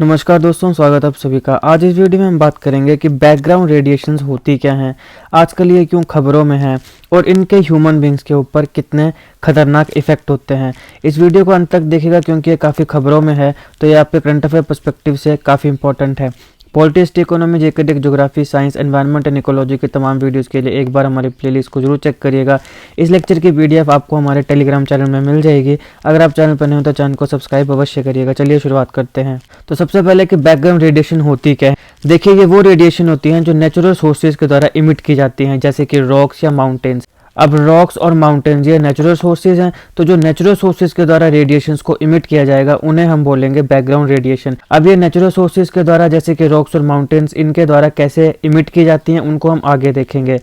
नमस्कार दोस्तों, स्वागत है आप सभी का। आज इस वीडियो में हम बात करेंगे कि बैकग्राउंड रेडिएशंस होती क्या हैं, आजकल ये क्यों खबरों में हैं और इनके ह्यूमन बींग्स के ऊपर कितने खतरनाक इफेक्ट होते हैं। इस वीडियो को अंत तक देखिएगा क्योंकि ये काफ़ी खबरों में है, तो ये आपके करंट अफेयर पर्सपेक्टिव से काफ़ी इंपॉर्टेंट है। Polity, history, economy, GK, geography, science, environment and ecology के तमाम वीडियोस के लिए एक बार हमारी प्लेलिस्ट को जरूर चेक करिएगा। इस लेक्चर की पीडीएफ आपको हमारे टेलीग्राम चैनल में मिल जाएगी। अगर आप चैनल पर नए हो तो चैनल को सब्सक्राइब अवश्य करिएगा। चलिए शुरुआत करते हैं। तो सबसे पहले कि बैकग्राउंड रेडिएशन होती क्या है। देखिए, ये वो रेडिएशन होती हैं जो नेचुरल सोर्सेज के द्वारा इमिट की जाती हैं, जैसे कि रॉक्स या माउंटेन्स। अब रॉक्स और माउंटेन्स ये नेचुरल सोर्सेज हैं, तो जो नेचुरल सोर्सेज के द्वारा रेडिएशंस को इमिट किया जाएगा उन्हें हम बोलेंगे बैकग्राउंड रेडिएशन। अब ये नेचुरल सोर्सेज के द्वारा, जैसे कि रॉक्स और माउंटेन्स, इनके द्वारा कैसे इमिट की जाती हैं उनको हम आगे देखेंगे।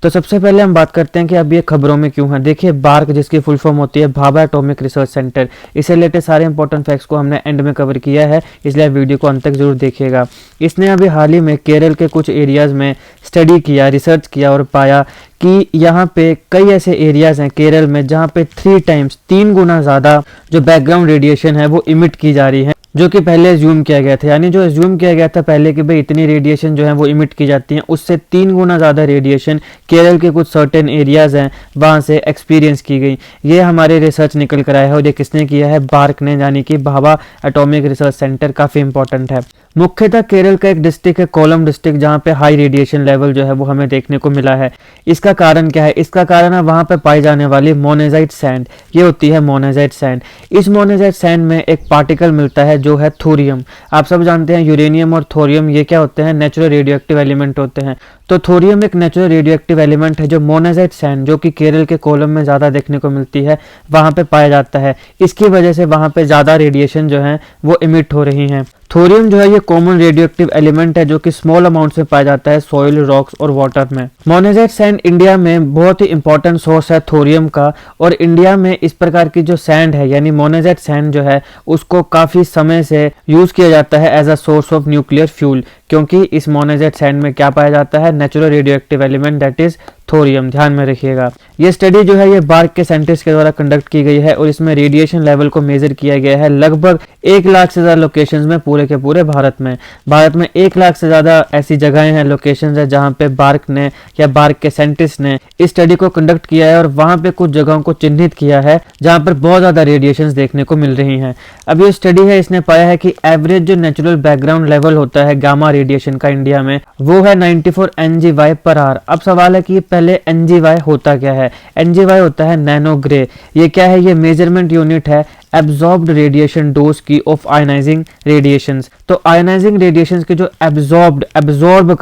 तो सबसे पहले हम बात करते हैं कि अब ये खबरों में क्यों है। देखिए, बार्क, जिसकी फुल फॉर्म होती है भाभा एटॉमिक रिसर्च सेंटर, इससे रिलेटेड सारे इंपॉर्टेंट फैक्ट्स को हमने एंड में कवर किया है, इसलिए वीडियो को अंत तक जरूर देखिएगा। इसने अभी हाल ही में केरल के कुछ एरियाज में स्टडी किया, रिसर्च किया और पाया कि यहाँ पे कई ऐसे एरियाज हैं केरल में जहाँ पे 3 गुना ज़्यादा जो बैकग्राउंड रेडिएशन है वो इमिट की जा रही है, जो कि पहले एज्यूम किया गया था। यानी जो एज्यूम किया गया था पहले कि भाई इतनी रेडिएशन जो है वो इमिट की जाती है, उससे 3 गुना ज़्यादा रेडिएशन केरल के कुछ सर्टेन एरियाज हैं वहाँ से एक्सपीरियंस की गई। ये हमारे रिसर्च निकल कर आया है और ये किसने किया है? बार्क ने, यानी कि भाभा एटॉमिक रिसर्च सेंटर। काफ़ी इंपॉर्टेंट है। मुख्यतः केरल का एक डिस्ट्रिक्ट है कोलम डिस्ट्रिक्ट, जहाँ पे हाई रेडिएशन लेवल जो है वो हमें देखने को मिला है। इसका कारण क्या है? इसका कारण है वहाँ पे पाई जाने वाली मोनेजाइट सैंड। ये होती है मोनेजाइट सैंड। इस मोनेजाइट सैंड में एक पार्टिकल मिलता है जो है थोरियम। आप सब जानते हैं यूरेनियम और थोरियम ये क्या होते हैं? नेचुरल रेडियो एक्टिव एलिमेंट होते हैं। तो थोरियम एक नेचुरल रेडियो एक्टिव एलिमेंट है जो मोनेजाइट सैंड, जो कि केरल के कोलम में ज़्यादा देखने को मिलती है, वहाँ पे पाया जाता है। इसकी वजह से वहाँ पे ज़्यादा रेडिएशन जो है वो इमिट हो रही हैं। थोरियम जो है ये कॉमन रेडियो एक्टिव एलिमेंट है जो कि स्मॉल अमाउंट्स में पाया जाता है सॉइल, रॉक्स और वाटर में। मोनेजाइट सैंड इंडिया में बहुत ही इंपॉर्टेंट सोर्स है थोरियम का, और इंडिया में इस प्रकार की जो सैंड है यानी मोनेजाइट सैंड जो है उसको काफ़ी समय से यूज़ किया जाता है as a source of nuclear fuel, क्योंकि इस मोनेजाइट सैंड में क्या पाया जाता है? Natural radio active element, that is thorium. ध्यान में रखिएगा। ये स्टडी जो है ये बार्क के साइंटिस्ट के द्वारा कंडक्ट की गई है और इसमें रेडिएशन लेवल को मेजर किया गया है लगभग 1 लाख से ज़्यादा लोकेशंस में पूरे के पूरे भारत में। भारत में 1 लाख से ज़्यादा ऐसी जगहें हैं, लोकेशंस है जहाँ पे बार्क ने या बार्क के साइंटिस्ट ने इस स्टडी को कंडक्ट किया है और वहाँ पे कुछ जगहों को चिन्हित किया है जहाँ पर बहुत ज़्यादा रेडिएशन देखने को मिल रही हैं। अब ये स्टडी है, इसने पाया है कि एवरेज जो नेचुरल बैकग्राउंड लेवल होता है गामा रेडिएशन का इंडिया में वो है 94 NGY/h। अब सवाल है कि पहले NGY होता क्या है? NGY होता है नैनो ग्रे। ये क्या है? ये मेजरमेंट यूनिट है एब्जॉर्ब्ड रेडिएशन डोज की ऑफ आयनाइजिंग रेडिएशंस। तो आयनाइजिंग रेडिएशंस के जो एब्जॉर्ब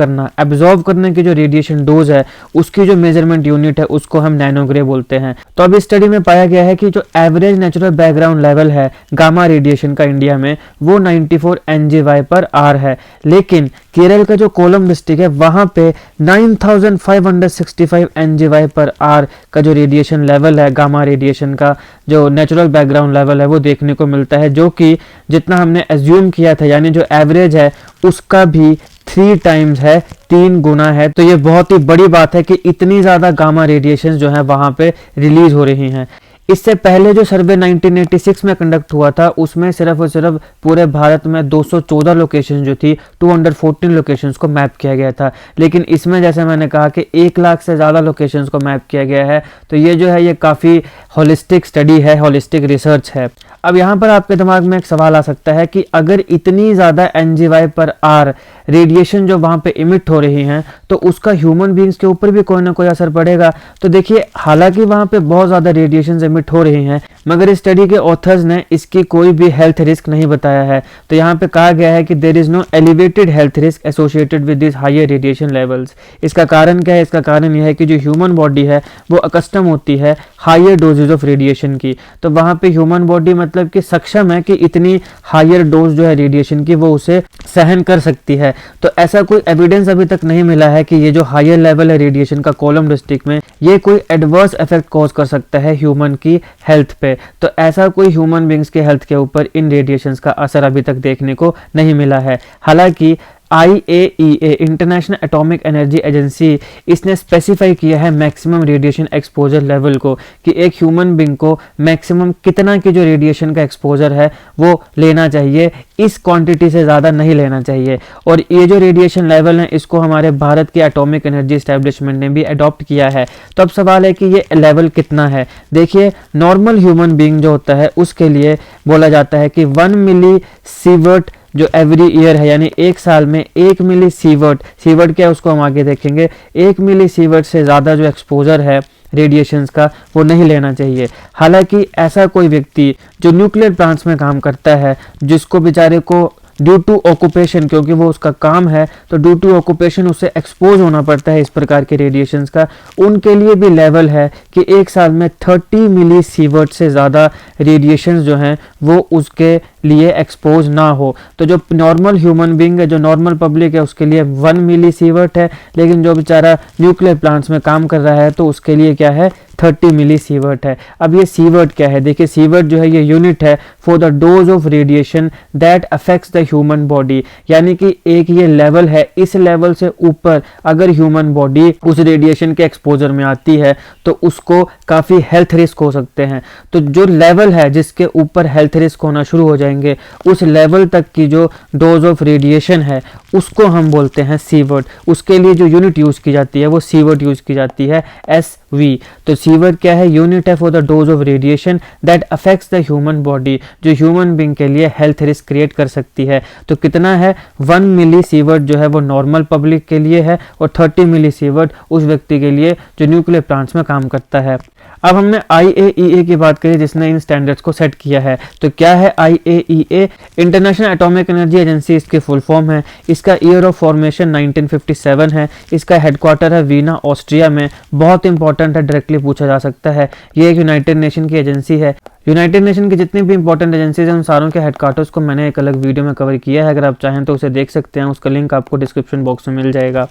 करने की जो रेडिएशन डोज है उसकी जो मेजरमेंट यूनिट है उसको हम नैनो ग्रे बोलते हैं। तो अब इस स्टडी में पाया गया है कि जो एवरेज नेचुरल बैकग्राउंड लेवल है गामा रेडिएशन का इंडिया में वो 94 NGY/h है, लेकिन केरल का जो कोलम डिस्ट्रिक्ट है वहां पे 9565 NGY/h का जो रेडिएशन लेवल है गामा रेडिएशन का, जो नेचुरल बैकग्राउंड लेवल है वो देखने को मिलता है, जो कि जितना हमने एज्यूम किया था यानी जो एवरेज है उसका भी 3 टाइम्स है, 3 गुना है। तो ये बहुत ही बड़ी बात है कि इतनी ज्यादा गामा रेडिएशन जो है वहां पे रिलीज हो रही हैं। इससे पहले जो सर्वे 1986 में कंडक्ट हुआ था उसमें सिर्फ और सिर्फ पूरे भारत में 214 लोकेशन जो थी 214 लोकेशंस को मैप किया गया था, लेकिन इसमें जैसे मैंने कहा कि 1 लाख से ज़्यादा लोकेशंस को मैप किया गया है। तो ये जो है ये काफ़ी होलिस्टिक स्टडी है, होलिस्टिक रिसर्च है। अब यहाँ पर आपके दिमाग में एक सवाल आ सकता है कि अगर इतनी ज़्यादा NGY/h रेडिएशन जो वहाँ पे इमिट हो रही हैं तो उसका ह्यूमन बींग्स के ऊपर भी कोई ना कोई असर पड़ेगा। तो देखिए, हालांकि वहाँ पे बहुत ज़्यादा रेडिएशन इमिट हो रही हैं, मगर इस स्टडी के ऑथर्स ने इसकी कोई भी हेल्थ रिस्क नहीं बताया है। तो यहाँ पे कहा गया है कि there is no elevated health risk associated with this higher radiation levels. इसका कारण क्या है? इसका कारण यह है कि जो ह्यूमन बॉडी है वो अकस्टम होती है हायर डोजेज ऑफ रेडिएशन की। तो वहाँ पे ह्यूमन बॉडी मतलब कि सक्षम है कि इतनी हायर डोज जो है रेडिएशन की वो उसे सहन कर सकती है। तो ऐसा कोई एविडेंस अभी तक नहीं मिला है कि ये जो हायर लेवल है रेडिएशन का कोलम डिस्ट्रिक्ट में ये कोई एडवर्स इफेक्ट कॉज कर सकता है ह्यूमन की हेल्थ पे। तो ऐसा कोई ह्यूमन बींग्स के हेल्थ के ऊपर इन रेडिएशंस का असर अभी तक देखने को नहीं मिला है। हालांकि IAEA international atomic energy agency, इसने स्पेसिफाई किया है मैक्सिमम रेडिएशन एक्सपोजर लेवल को, कि एक ह्यूमन बींग को मैक्सिमम कितना की जो रेडिएशन का एक्सपोजर है वो लेना चाहिए, इस क्वांटिटी से ज़्यादा नहीं लेना चाहिए। और ये जो रेडिएशन लेवल है इसको हमारे भारत के एटॉमिक एनर्जी एस्टेब्लिशमेंट ने भी अडॉप्ट किया है। तो अब सवाल है कि ये लेवल कितना है। देखिए, नॉर्मल ह्यूमन बीइंग जो होता है उसके लिए बोला जाता है कि 1 मिली सीवर्ट जो एवरी ईयर है, यानी एक साल में 1 मिली सीवर्ट, सीवर्ट क्या है उसको हम आगे देखेंगे, 1 मिली सीवर्ट से ज़्यादा जो एक्सपोजर है रेडिएशंस का वो नहीं लेना चाहिए। हालांकि ऐसा कोई व्यक्ति जो न्यूक्लियर प्लांट्स में काम करता है, जिसको बेचारे को ड्यू टू ऑक्यूपेशन, क्योंकि वो उसका काम है तो ड्यू टू ऑक्यूपेशन उसे एक्सपोज होना पड़ता है इस प्रकार के रेडिएशंस का, उनके लिए भी लेवल है कि एक साल में 30 मिली सीवर्ट से ज़्यादा रेडिएशंस जो हैं वो उसके लिए एक्सपोज ना हो। तो जो नॉर्मल ह्यूमन बीइंग है, जो नॉर्मल पब्लिक है, उसके लिए 1 मिली सीवर्ट है, लेकिन जो बेचारा न्यूक्लियर प्लांट्स में काम कर रहा है तो उसके लिए क्या है, 30 मिली सीवर्ट है। अब ये सीवर्ट क्या है, देखिए सीवर्ट जो है ये यूनिट है for the dose of radiation that affects the human body, यानी कि एक ये लेवल है, इस लेवल से ऊपर अगर ह्यूमन बॉडी उस रेडिएशन के एक्सपोजर में आती है तो उसको काफ़ी हेल्थ रिस्क हो सकते हैं। तो जो लेवल है जिसके ऊपर हेल्थ रिस्क होना शुरू हो जाएंगे, उस लेवल तक की जो डोज ऑफ रेडिएशन है उसको हम बोलते हैं सीवर्ट। उसके लिए जो यूनिट यूज़ की जाती है वो सीवर्ट यूज़ की जाती है, SV। तो सीवर्ट क्या है, यूनिट है for the dose of radiation that affects the human body, जो ह्यूमन बीइंग के लिए हेल्थ रिस्क क्रिएट कर सकती है। तो कितना है, 1 मिली सीवर्ट जो है वो नॉर्मल पब्लिक के लिए है और 30 मिली सीवर्ट उस व्यक्ति के लिए जो न्यूक्लियर प्लांट्स में काम करता है। अब हमने IAEA की बात करी जिसने इन स्टैंडर्ड्स को सेट किया है। तो क्या है IAEA, international atomic energy agency इसकी फुल फॉर्म है। इसका ईयर ऑफ फॉर्मेशन 1957 है। इसका हेडक्वार्टर है वीना, ऑस्ट्रिया में। बहुत इंपॉर्टेंट है, डायरेक्टली पूछा जा सकता है। ये एक यूनाइटेड नेशन की एजेंसी है। यूनाइटेड नेशन की जितनी भी इंपॉर्टेंट एजेंसीज हैं उन सारों के हेडक्वार्टर्स को मैंने एक अलग वीडियो में कवर किया है, अगर आप चाहें तो उसे देख सकते हैं, उसका लिंक आपको डिस्क्रिप्शन बॉक्स में मिल जाएगा।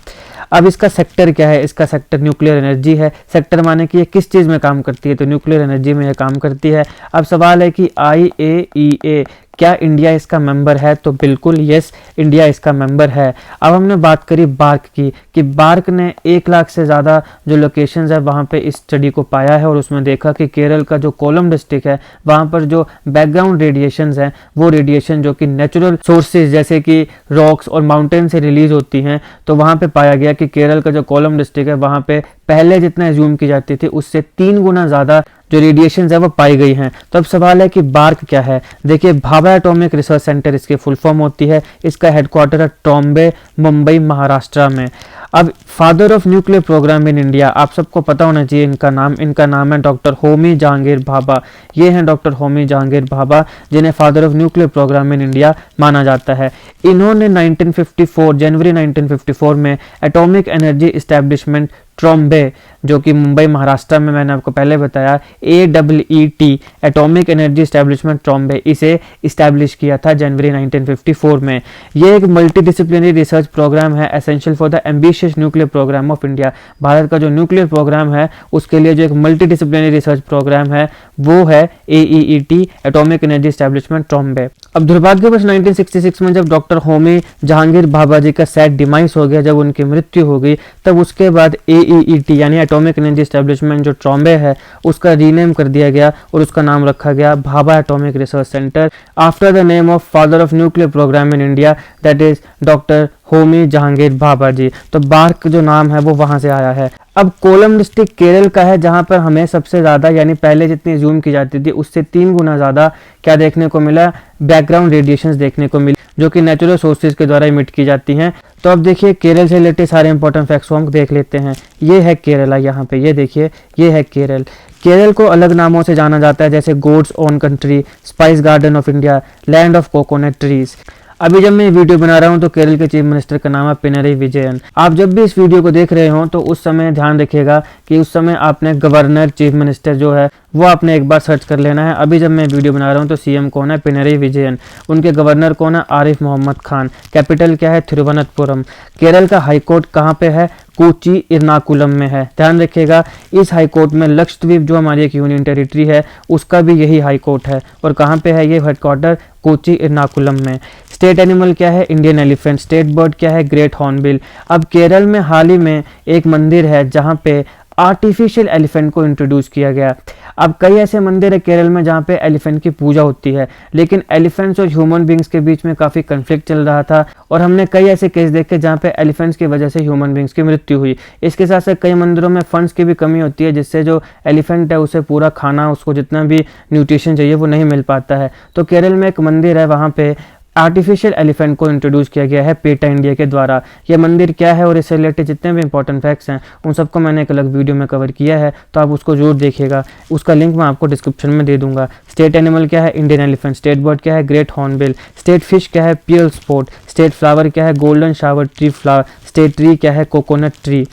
अब इसका सेक्टर क्या है, इसका सेक्टर न्यूक्लियर एनर्जी है। सेक्टर माने कि ये किस चीज़ में काम करती है, तो न्यूक्लियर एनर्जी में ये काम करती है। अब सवाल है कि IAEA क्या इंडिया इसका मेंबर है, तो बिल्कुल यस, इंडिया इसका मेंबर है। अब हमने बात करी बार्क की, कि बार्क ने 1 लाख से ज़्यादा जो लोकेशंस है वहाँ पे इस स्टडी को पाया है और उसमें देखा कि केरल का जो कोलम डिस्ट्रिक्ट है वहाँ पर जो बैकग्राउंड रेडिएशंस हैं वो रेडिएशन जो कि नेचुरल सोर्सेज जैसे कि रॉक्स और माउंटेन से रिलीज होती हैं, तो वहाँ पे पाया गया कि केरल का जो कोलम डिस्ट्रिक्ट है वहाँ पे पहले जितना एज्यूम की जाती थी उससे 3 गुना ज़्यादा जो रेडिएशंस है वो पाई गई हैं। तो अब सवाल है कि बार्क क्या है। देखिए, भाभा एटॉमिक रिसर्च सेंटर इसकी फुल फॉर्म होती है। इसका हेडक्वार्टर है ट्रॉम्बे, मुंबई, महाराष्ट्र में। अब father of nuclear programme in India, आप सबको पता होना चाहिए इनका नाम है डॉक्टर होमी जहांगीर भाभा। ये हैं डॉक्टर होमी जहांगीर भाभा, जिन्हें father of nuclear programme in India माना जाता है। इन्होंने 1954 जनवरी 1954 में एटॉमिक एनर्जी इस्टेब्लिशमेंट ट्रॉम्बे, जो कि मुंबई महाराष्ट्र में, मैंने आपको पहले बताया, AEET atomic energy establishment Trombay, इसे इस्टेब्लिश किया था जनवरी 1954 में। ये एक मल्टीडिसिप्लिनरी रिसर्च प्रोग्राम है, essential for the ambitious nuclear program of India. Bharat का जो न्यूक्लियर प्रोग्राम है उसके लिए जो एक मल्टीडिसिप्लिनरी रिसर्च प्रोग्राम है वो है AEET atomic energy establishment Trombay. अब दुर्भाग्यवश 1966 में जब डॉक्टर होमी जहांगीर भाभा जी का सैड डिमाइस हो गया, जब उनकी मृत्यु हो गई, तब उसके बाद AEET यानी एटॉमिक एनर्जी एस्टेब्लिशमेंट जो ट्रॉम्बे है उसका रीनेम कर दिया गया और उसका नाम रखा गया Bhabha atomic research centre, after the name of father of nuclear programme in India, that is doctor Homi Jehangir Bhabha ji. तो बार्क जो नाम है वो वहां से आया है। अब कोलम डिस्ट्रिक्ट केरल का है, जहां पर हमें सबसे ज़्यादा, यानी पहले जितनी जूम की जाती थी उससे 3 गुना ज़्यादा क्या देखने को मिला, बैकग्राउंड रेडिएशंस देखने को मिली, जो कि नेचुरल सोर्सेज के द्वारा इमिट की जाती हैं। तो अब देखिए, केरल से रिलेटेड सारे इंपॉर्टेंट फैक्ट्स को हम देख लेते हैं। ये है केरला, यहाँ पे ये देखिए, ये है केरल। केरल को अलग नामों से जाना जाता है, जैसे God's own country, spice garden of India, land of coconut trees. अभी जब मैं वीडियो बना रहा हूं तो केरल के चीफ मिनिस्टर का नाम है पिनरई विजयन। आप जब भी इस वीडियो को देख रहे हो तो उस समय ध्यान रखिएगा कि उस समय आपने गवर्नर, चीफ मिनिस्टर जो है वो आपने एक बार सर्च कर लेना है। अभी जब मैं वीडियो बना रहा हूं तो CM कौन है, पिनरई विजयन। उनके गवर्नर कौन है, आरिफ मोहम्मद खान। कैपिटल क्या है, थिरुवनंतपुरम। केरल का हाईकोर्ट कहाँ पे है, कोची इर्नाकुलम में है। ध्यान रखिएगा, इस हाईकोर्ट में लक्षद्वीप जो हमारी एक यूनियन टेरिटरी है उसका भी यही हाईकोर्ट है। और कहाँ पे है ये हेडक्वार्टर, कोची इर्नाकुलम में। स्टेट एनिमल क्या है, इंडियन एलिफेंट। स्टेट बर्ड क्या है, ग्रेट हॉर्नबिल। अब केरल में हाल ही में एक मंदिर है जहाँ पे आर्टिफिशियल एलिफेंट को इंट्रोड्यूस किया गया। अब कई ऐसे मंदिर है केरल में जहाँ पे एलिफेंट की पूजा होती है, लेकिन एलिफेंट्स और ह्यूमन बींग्स के बीच में काफ़ी कन्फ्लिक्ट चल रहा था और हमने कई ऐसे केस देखे जहाँ पे एलिफेंट्स की वजह से ह्यूमन बींग्स की मृत्यु हुई। इसके साथ साथ कई मंदिरों में फंड्स की भी कमी होती है, जिससे जो एलिफेंट है उसे पूरा खाना, उसको जितना भी न्यूट्रिशन चाहिए वो नहीं मिल पाता है। तो केरल में एक मंदिर है, वहाँ पे आर्टिफिशियल एलिफेंट को इंट्रोड्यूस किया गया है पेटा इंडिया के द्वारा। यह मंदिर क्या है और इससे रिलेटेड जितने भी इंपॉर्टेंट फैक्ट्स हैं उन सबको मैंने एक अलग वीडियो में कवर किया है, तो आप उसको जरूर देखिएगा। उसका लिंक मैं आपको डिस्क्रिप्शन में दे दूंगा। स्टेट एनिमल क्या है, इंडियन एलिफेंट। स्टेट बर्ड क्या है, ग्रेट हॉर्नबिल। स्टेट फिश क्या है, पियल स्पोर्ट। स्टेट फ्लावर क्या है, golden shower tree flower. State tree क्या है, कोकोनट ट्री।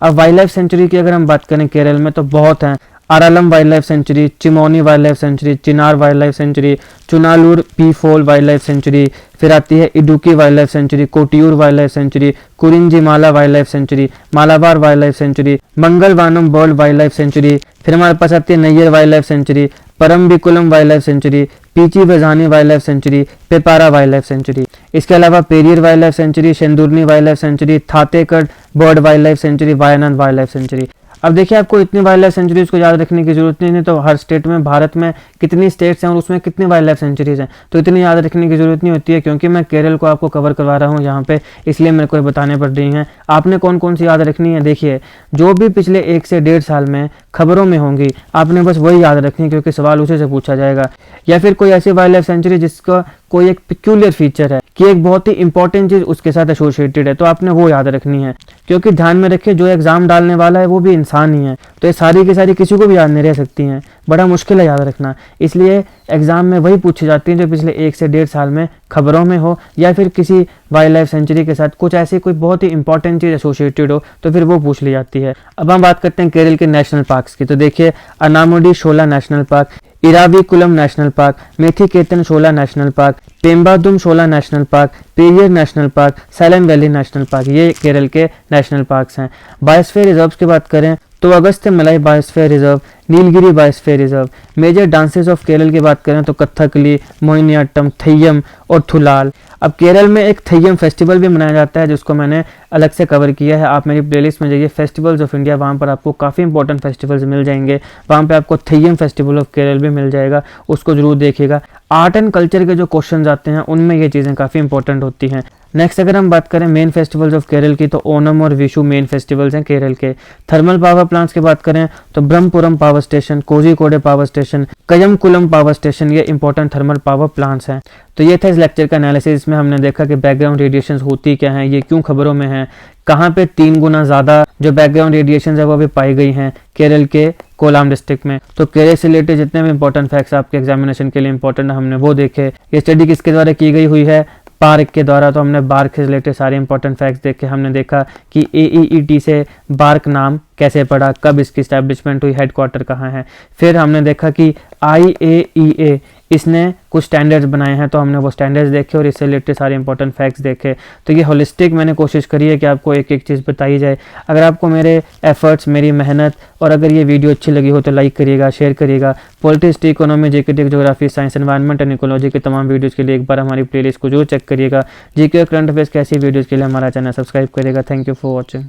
अब वाइल्ड लाइफ सेंचुरी की अगर हम बात करें केरल में तो बहुत हैं। Aralam wildlife sanctuary, Chimmony wildlife sanctuary, Chinnar wildlife sanctuary, Chulannur peafowl wildlife sanctuary, फिर आती है Idukki wildlife sanctuary, Kottiyoor wildlife sanctuary, Kurinjimala wildlife sanctuary, Malabar wildlife sanctuary, Mangalavanam bird wildlife sanctuary. फिर हमारे पास आती है Neyyar wildlife sanctuary, Parambikulam wildlife sanctuary, Peechi Vazhani wildlife sanctuary, Peppara wildlife sanctuary. इसके अलावा Periyar wildlife sanctuary, Shendurney wildlife sanctuary, Thattekad bird wildlife sanctuary, Wayanad wildlife sanctuary. अब देखिए, आपको इतनी वाइल्ड लाइफ सेंचुरीज को याद रखने की जरूरत नहीं है। तो हर स्टेट में, भारत में कितनी स्टेट्स हैं और उसमें कितनी वाइल्ड लाइफ सेंचुरीज हैं, तो इतनी याद रखने की जरूरत नहीं होती है, क्योंकि मैं केरल को आपको कवर करवा रहा हूँ यहाँ पे, इसलिए मेरे को ये बताने पड़ रही हैं। आपने कौन कौन सी याद रखनी है, देखिए जो भी पिछले 1 से 1.5 साल में खबरों में होंगी आपने बस वही याद रखनी है, क्योंकि सवाल उसी से पूछा जाएगा। या फिर कोई ऐसी वाइल्ड लाइफ सेंचुरी जिसका कोई एक पिक्यूलियर फीचर है कि एक बहुत ही इंपॉर्टेंट चीज उसके साथ एसोसिएटेड है, तो आपने वो याद रखनी है। क्योंकि ध्यान में रखिए, जो एग्जाम डालने वाला है वो भी इंसान ही है, तो ये सारी की सारी किसी को भी याद नहीं रह सकती हैं, बड़ा मुश्किल है याद रखना। इसलिए एग्जाम में वही पूछी जाती हैं जो पिछले 1 से 1.5 साल में खबरों में हो, या फिर किसी वाइल्ड लाइफ सेंचुरी के साथ कुछ ऐसी कोई बहुत ही इंपॉर्टेंट चीज एसोसिएटेड हो, तो फिर वो पूछ ली जाती है। अब हम बात करते हैं केरल के नेशनल पार्क्स की। तो देखिए, Anamudi Shola national park, Eravikulam national park, Mathikettan Shola national park, Pambadum Shola national park, Periyar national park, silent valley national park, ये केरल के नेशनल पार्क्स हैं। बायोस्फीयर रिजर्व्स की बात करें तो Agasthya Malai biosphere reserve, Nilgiri biosphere reserve. Major dances of Kerala की बात करें तो कथकली, मोहिनीअट्टम, थय्यम और थुलाल। अब केरल में एक थय्यम फेस्टिवल भी मनाया जाता है, जिसको मैंने अलग से कवर किया है। आप मेरी प्लेलिस्ट में जाइए, फेस्टिवल्स ऑफ इंडिया, वहाँ पर आपको काफ़ी इंपॉर्टेंट फेस्टिवल्स मिल जाएंगे। वहाँ पे आपको थय्यम फेस्टिवल ऑफ केरल भी मिल जाएगा, उसको जरूर देखिएगा। आर्ट एंड कल्चर के जो क्वेश्चन आते हैं उनमें ये चीज़ें काफ़ी इंपॉर्टेंट होती हैं। नेक्स्ट अगर हम बात करें मेन फेस्टिवल्स ऑफ केरल की, तो ओनम और विशु मेन फेस्टिवल्स हैं केरल के। थर्मल पावर प्लांट्स की बात करें तो Brahmapuram power station, Kozhikode power station, Kayamkulam power station, ये इंपॉर्टेंट थर्मल पावर प्लांट्स हैं। तो ये था इस लेक्चर का एनालिसिस। इसमें हमने देखा कि बैकग्राउंड रेडिएशंस होती क्या हैं, ये क्यों खबरों में हैं, कहाँ पे 3 गुना ज़्यादा जो बैकग्राउंड रेडिएशंस है वो भी पाई गई हैं केरल के कोलाम डिस्ट्रिक्ट में। तो केरल से रिलेटेड जितने भी इंपॉर्टेंट फैक्ट्स आपके एग्जामिनेशन के लिए इंपॉर्टेंट है, हमने वो देखे। ये स्टडी किसके द्वारा की गई हुई है, बार्क के द्वारा। तो हमने बार्क से रिलेटेड सारे इंपॉर्टेंट फैक्ट्स देखे। हमने देखा कि AEET से बार्क नाम कैसे पड़ा, कब इसकी स्टैब्लिशमेंट हुई, हेडक्वार्टर कहाँ है। फिर हमने देखा कि IAEA इसने कुछ स्टैंडर्ड्स बनाए हैं, तो हमने वो स्टैंडर्ड्स देखे और इससे रिलेटेड सारे इंपॉर्टेंट फैक्ट्स देखे। तो ये होलिस्टिक मैंने कोशिश करी है कि आपको एक एक चीज़ बताई जाए। अगर आपको मेरे एफर्ट्स, मेरी मेहनत और अगर ये वीडियो अच्छी लगी हो तो लाइक करिएगा, शेयर करिएगा। Politics, economy, GK, geography, science, environment and ecology के तमाम वीडियोज़ के लिए एक बार हमारी प्लेलिस्ट को जरूर चेक करिएगा। जीके और करंट अफेयर्स की ऐसी वीडियोज़ के लिए हमारा चैनल सब्सक्राइब करिएगा। Thank you for watching.